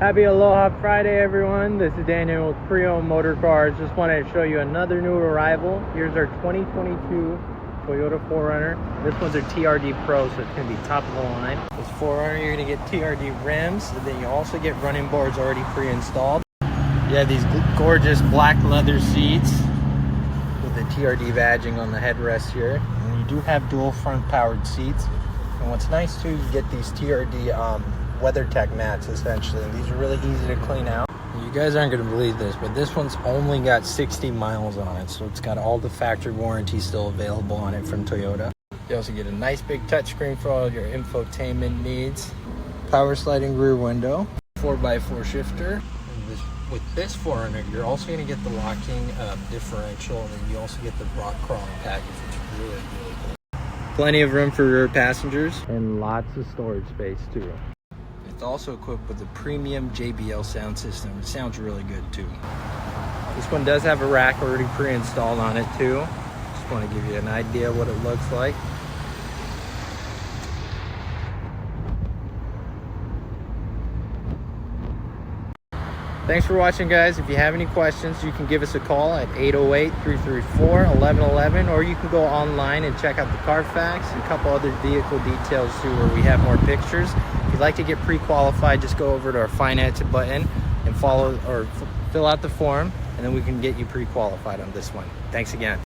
Happy Aloha Friday, everyone. This is Daniel with Pre-Owned Motor Cars. Just wanted to show you another new arrival. Here's our 2022 Toyota 4Runner. This one's our TRD Pro, so it's going to be top of the line. This 4Runner, you're going to get TRD rims, and then you also get running boards already pre-installed. You have these gorgeous black leather seats with the TRD badging on the headrest here. And you do have dual front powered seats. And what's nice too, you get these TRD WeatherTech mats essentially. These are really easy to clean out. You guys aren't going to believe this, but this one's only got 60 miles on it, so it's got all the factory warranty still available on it from Toyota. You also get a nice big touchscreen for all your infotainment needs. Power sliding rear window, 4x4 shifter. With this 4Runner, you're also going to get the locking differential, and then you also get the rock crawling package, which is really cool. Plenty of room for rear passengers and lots of storage space too. It's also equipped with a premium JBL sound system. It sounds really good too. This one does have a rack already pre-installed on it too. Just want to give you an idea what it looks like. Thanks for watching, guys. If you have any questions, you can give us a call at 808-334-1111, or you can go online and check out the Carfax and a couple other vehicle details too, where we have more pictures. If you'd like to get pre-qualified, just go over to our finance button and fill out the form, and then we can get you pre-qualified on this one. Thanks again.